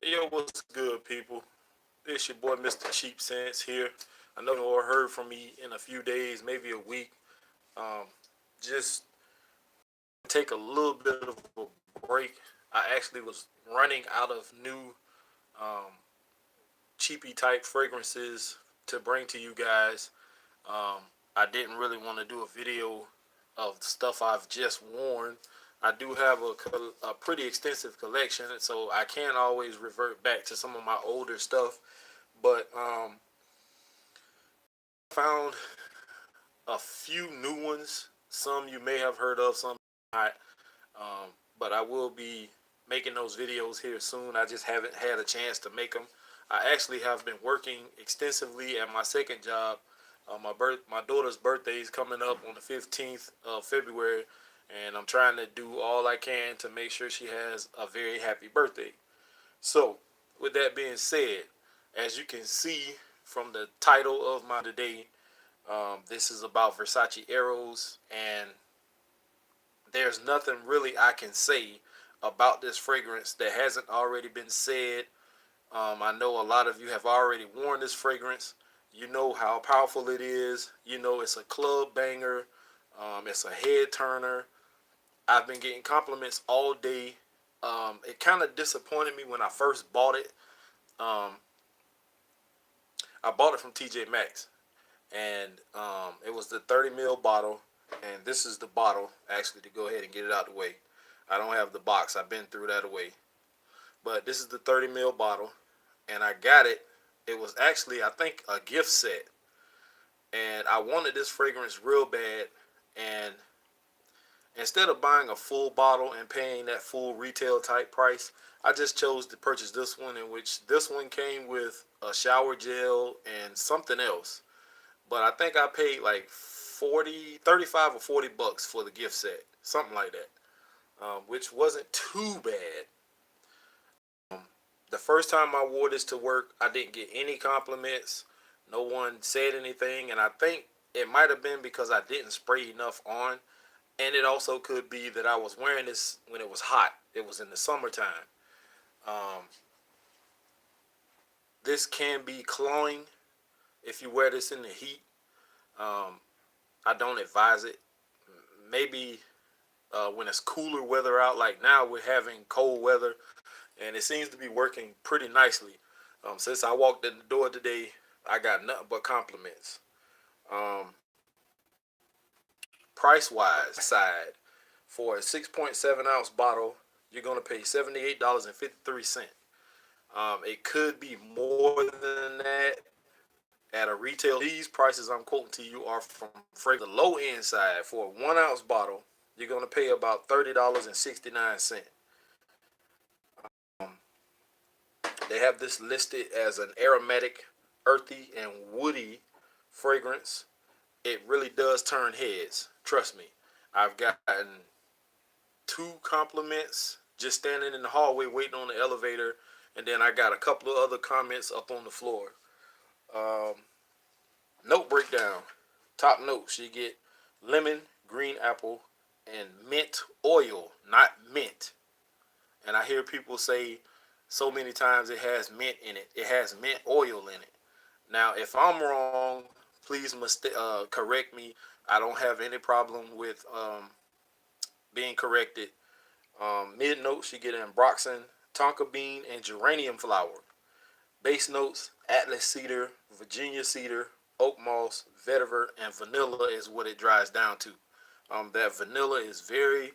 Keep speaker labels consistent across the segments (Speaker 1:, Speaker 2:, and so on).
Speaker 1: Yo, what's good, people? It's your boy, Mr. Cheap Sense here. I know you all heard from me in a few days, maybe a week. Um, just take a little bit of a break. I actually was running out of new um, cheapy type fragrances to bring to you guys. I didn't really want to do a video of stuff I've just worn. I do have a pretty extensive collection, so I can always revert back to some of my older stuff. But found a few new ones. Some you may have heard of, some not. Um, but I will be making those videos here soon. I just haven't had a chance to make them. I actually have been working extensively at my second job. My daughter's birthday is coming up on the 15th of February, and I'm trying to do all I can to make sure she has a very happy birthday. So, with that being said, as you can see from the title of my today, this is about Versace Eros, and there's nothing really I can say about this fragrance that hasn't already been said. I know a lot of you have already worn this fragrance. You know how powerful it is. You know it's a club banger. It's a head turner. I've been getting compliments all day. It kind of disappointed me when I first bought it. Um, I bought it from TJ Maxx, and it was the 30 ml bottle, and this is the bottle actually to go ahead and get it out of the way. I don't have the box. I've been through that away, but this is the 30 ml bottle, and I got it. It was actually, I think, a gift set, and I wanted this fragrance real bad. And instead of buying a full bottle and paying that full retail type price, I just chose to purchase this one, in which this one came with a shower gel and something else. But I think I paid like 40, 35 or $40 for the gift set, something like that, which wasn't too bad. The first time I wore this to work, I didn't get any compliments. No one said anything, and I think it might have been because I didn't spray enough on, and it also could be that I was wearing this when it was hot. It was in the summertime. Um, this can be cloying if you wear this in the heat. Um, I don't advise it. Maybe when it's cooler weather out, like now we're having cold weather, and it seems to be working pretty nicely. Since I walked in the door today, I got nothing but compliments. Um, Price wise, side for a 6.7 ounce bottle, you're gonna pay $78.53. It could be more than that at a retail. These prices I'm quoting to you are from the low end side. For a 1 ounce bottle, you're gonna pay about $30.69. Um, they have this listed as an aromatic, earthy, and woody fragrance. It really does turn heads. Trust me. I've gotten two compliments just standing in the hallway waiting on the elevator, and then I got a couple of other comments up on the floor. Um, Note breakdown. Top notes: you get lemon, green apple, and mint oil, not mint. And I hear people say so many times it has mint in it. It has mint oil in it. Now, if I'm wrong, please correct me. I don't have any problem with being corrected. Mid notes, you get ambroxan, tonka bean, and geranium flower. Base notes: Atlas cedar, Virginia cedar, oak moss, vetiver, and vanilla is what it dries down to. That vanilla is very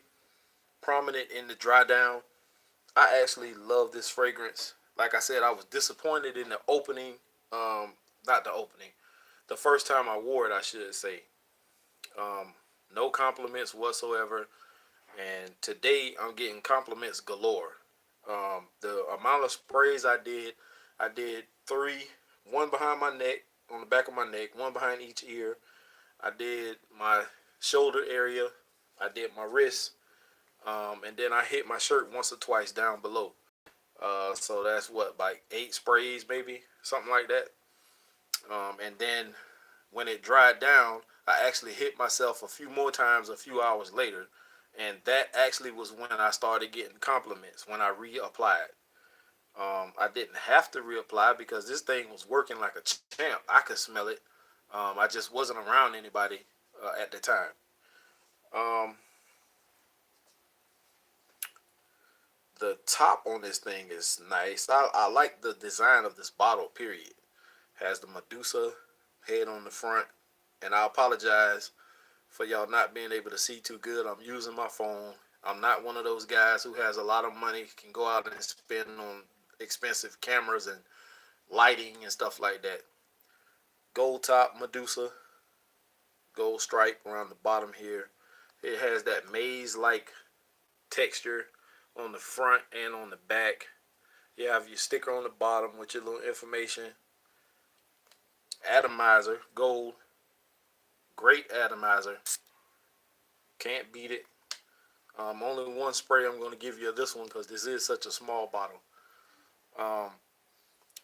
Speaker 1: prominent in the dry down. I actually love this fragrance. Like I said, I was disappointed in the opening. Not the opening. The first time I wore it, I should say. Um, no compliments whatsoever. And today I'm getting compliments galore. The amount of sprays I did three, one behind my neck, on the back of my neck, one behind each ear. I did my shoulder area, I did my wrist, and then I hit my shirt once or twice down below. So that's what, like 8 sprays, maybe something like that. And then when it dried down, I actually hit myself a few more times a few hours later, and that actually was when I started getting compliments when I reapplied. I didn't have to reapply because this thing was working like a champ. I could smell it. I just wasn't around anybody at the time. Um, the top on this thing is nice. I like the design of this bottle, period. Has the Medusa head on the front. And I apologize for y'all not being able to see too good. I'm using my phone. I'm not one of those guys who has a lot of money, can go out and spend on expensive cameras and lighting and stuff like that. Gold top Medusa, gold stripe around the bottom here. It has that maze-like texture on the front and on the back. You have your sticker on the bottom with your little information. Atomizer, gold, great atomizer. Can't beat it. Only one spray I'm going to give you of this one because this is such a small bottle. Um,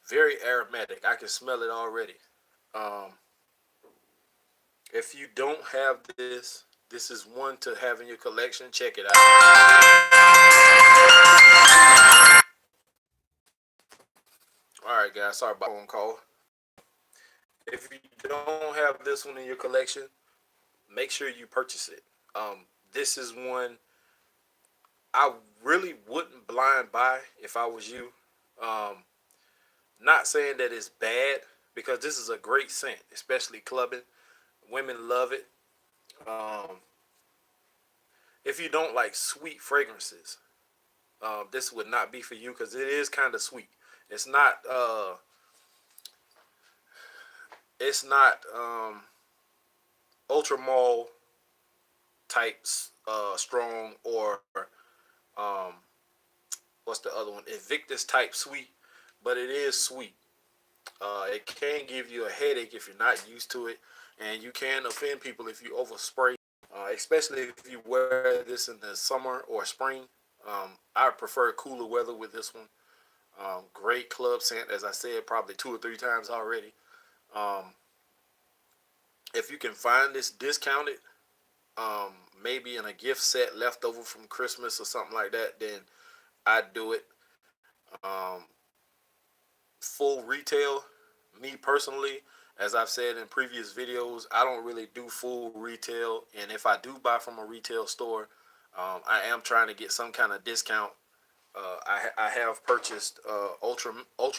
Speaker 1: very aromatic. I can smell it already. Um, if you don't have this, this is one to have in your collection. Check it out. All right, guys. Sorry about the phone call. If you don't have this one in your collection, make sure you purchase it. This is one I really wouldn't blind buy if I was you. Um, Not saying that it's bad because this is a great scent, especially clubbing. Women love it. Um, if you don't like sweet fragrances, this would not be for you because it is kind of sweet. It's not. It's not ultra mall types strong or um, what's the other one? Invictus type sweet, but it is sweet. It can give you a headache if you're not used to it, and you can offend people if you overspray, especially if you wear this in the summer or spring. I prefer cooler weather with this one. Great club scent, as I said, probably 2 or 3 times already. Um, if you can find this discounted, um, maybe in a gift set left over from Christmas or something like that, then I'd do it. Um, Full retail, me personally, as I've said in previous videos, I don't really do full retail, and if I do buy from a retail store, I am trying to get some kind of discount. I have purchased Ultra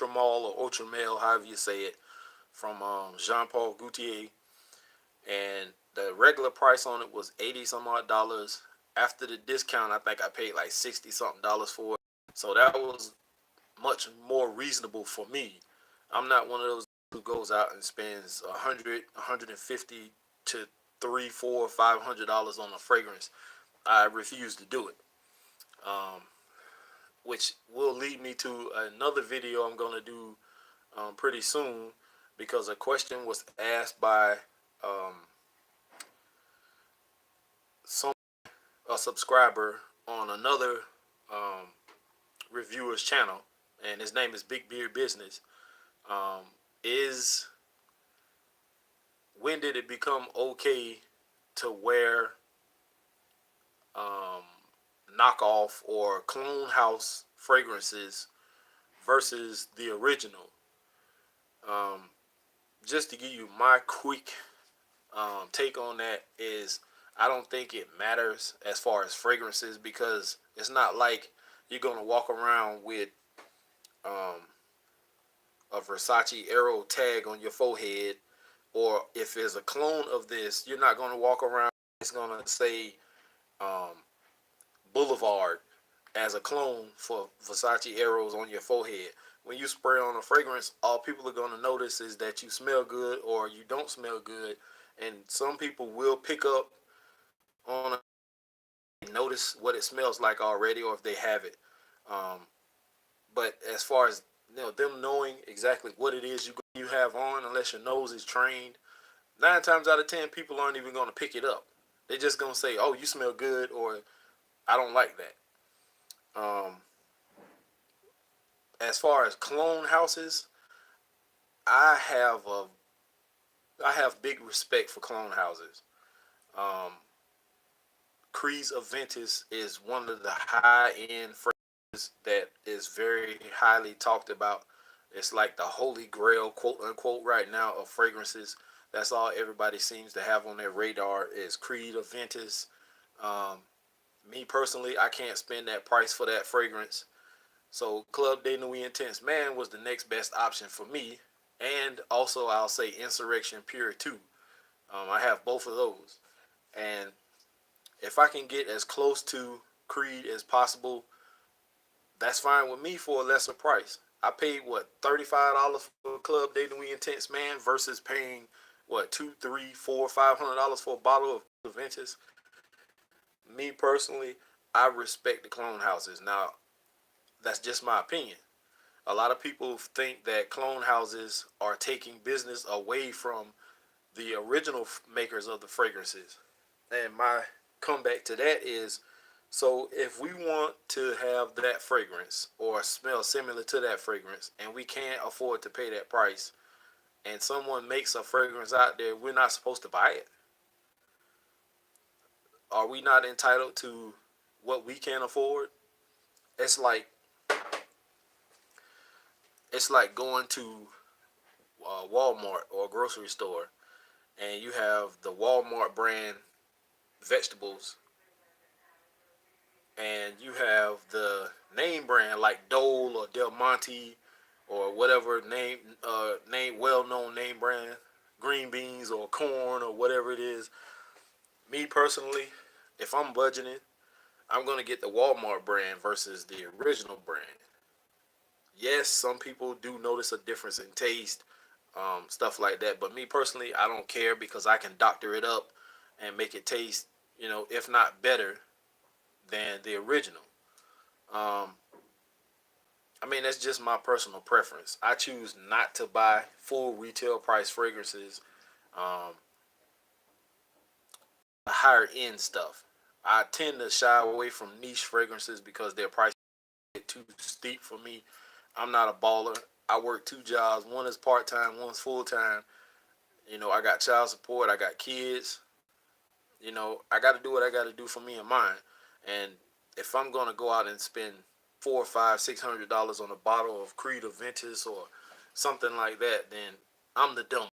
Speaker 1: Mall or Ultra Mail, however you say it, from Jean Paul Gaultier, and the regular price on it was 80 some odd dollars. After the discount, I think I paid like 60 something dollars for it. So that was much more reasonable for me. I'm not one of those who goes out and spends 100, 150 to $300, $400, $500 on a fragrance. I refuse to do it. Um, which will lead me to another video I'm gonna do pretty soon, because a question was asked by um, some a subscriber on another um, reviewer's channel, and his name is Big Beard Business. Um, is When did it become okay to wear um, knockoff or clone house fragrances versus the original? Um, just to give you my quick take on that is, I don't think it matters as far as fragrances, because it's not like you're gonna walk around with um, a Versace Eros tag on your forehead, or if there's a clone of this, you're not gonna walk around. It's gonna say um, Boulevard as a clone for Versace Eros on your forehead. When you spray on a fragrance, all people are gonna notice is that you smell good or you don't smell good, and some people will pick up on notice what it smells like already, or if they have it. Um, but as far as them knowing exactly what it is you have on, unless your nose is trained, 9 times out of 10 people aren't even going to pick it up. They're just going to say, "Oh, you smell good," or "I don't like that." Um, as far as clone houses, I have a I have big respect for clone houses. Um, Creed's Aventus is one of the high end fragrances that is very highly talked about. It's like the holy grail, quote unquote, right now of fragrances. That's all everybody seems to have on their radar is Creed Aventus. Um, Me personally, I can't spend that price for that fragrance. So Club de Nuit Intense Man was the next best option for me. And also, I'll say Insurrection Pure 2. I have both of those. And if I can get as close to Creed as possible, that's fine with me for a lesser price. I paid what $35 for Club De Nuit Intense Man versus paying what two, three, four, $500 for a bottle of Ventus. Me personally, I respect the clone houses. Now, that's just my opinion. A lot of people think that clone houses are taking business away from the original makers of the fragrances. And my comeback to that is, so if we want to have that fragrance or smell similar to that fragrance and we can't afford to pay that price and someone makes a fragrance out there, we're not supposed to buy it. Are we not entitled to what we can afford? It's like it's like going to Walmart or a grocery store and you have the Walmart brand vegetables and you have the name brand like Dole or Del Monte or whatever name well known name brand, green beans or corn or whatever it is. Me personally, if I'm budgeting, I'm gonna get the Walmart brand versus the original brand. Yes, some people do notice a difference in taste, stuff like that. But me personally, I don't care because I can doctor it up and make it taste, if not better than the original. Um, I mean, that's just my personal preference. I choose not to buy full retail price fragrances, um, higher end stuff. I tend to shy away from niche fragrances because their price is too steep for me. I'm not a baller. I work two jobs. One is part time, one's full time. I got child support. I got kids. I got to do what I got to do for me and mine. And if I'm gonna go out and spend four, five, $600 on a bottle of Creed Aventus or something like that, then I'm the dumb.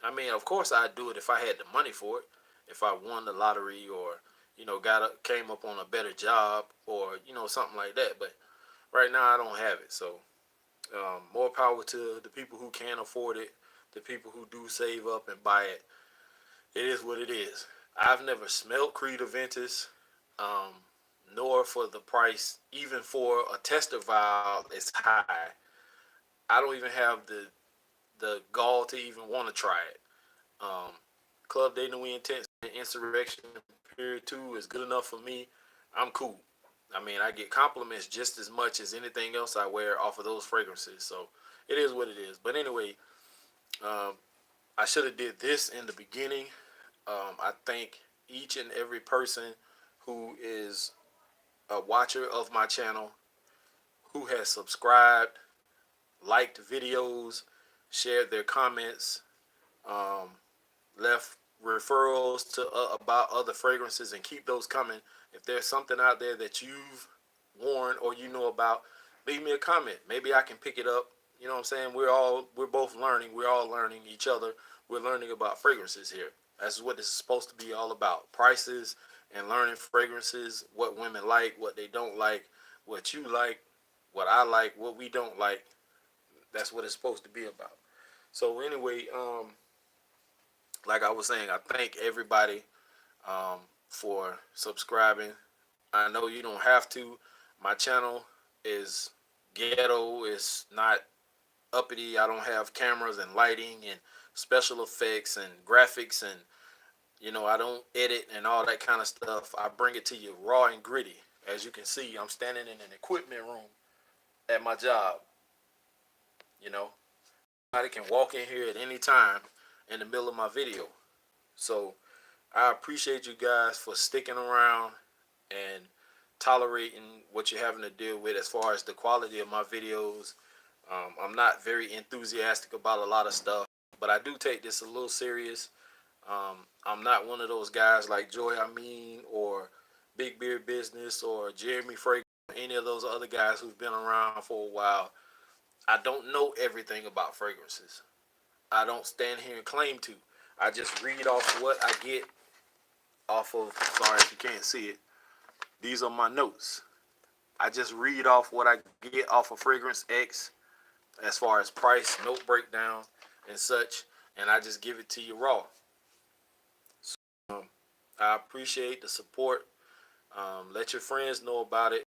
Speaker 1: I mean, of course I'd do it if I had the money for it. If I won the lottery or came up on a better job or something like that. But right now I don't have it. So more power to the people who can afford it, the people who do save up and buy it. It is what it is. I've never smelled Creed Aventus, um, nor for the price, even for a tester vial, it's high. I don't even have the gall to even want to try it. Um, Club De Nuit Intense Insurrection Period 2 is good enough for me. I'm cool. I mean, I get compliments just as much as anything else I wear off of those fragrances. So it is what it is. But anyway, um, I should have did this in the beginning. I thank each and every person who is a watcher of my channel, who has subscribed, liked videos, shared their comments, um, left referrals to about other fragrances, and keep those coming. If there's something out there that you've worn or you know about, leave me a comment. Maybe I can pick it up. You know what I'm saying? We're both learning. We're all learning each other. We're learning about fragrances here. That's what this is supposed to be all about. Prices and learning fragrances, what women like, what they don't like, what you like, what I like, what we don't like. That's what it's supposed to be about. So anyway, like I was saying, I thank everybody for subscribing. I know you don't have to. My channel is ghetto. It's not uppity. I don't have cameras and lighting and special effects and graphics and I don't edit and all that kind of stuff. I bring it to you raw and gritty. As you can see, I'm standing in an equipment room at my job. You know, Anybody can walk in here at any time in the middle of my video. So I appreciate you guys for sticking around and tolerating what you're having to deal with as far as the quality of my videos. I'm not very enthusiastic about a lot of stuff, but I do take this a little serious. I'm not one of those guys like Joy I mean or Big Beard Business or Jeremy Fragrance any of those other guys who've been around for a while. I don't know everything about fragrances. I don't stand here and claim to. I just read off what I get off of. Sorry if you can't see it. These are my notes. I just read off what I get off of Fragrance X as far as price, note breakdown, and such, and I just give it to you raw. I appreciate the support. Let your friends know about it.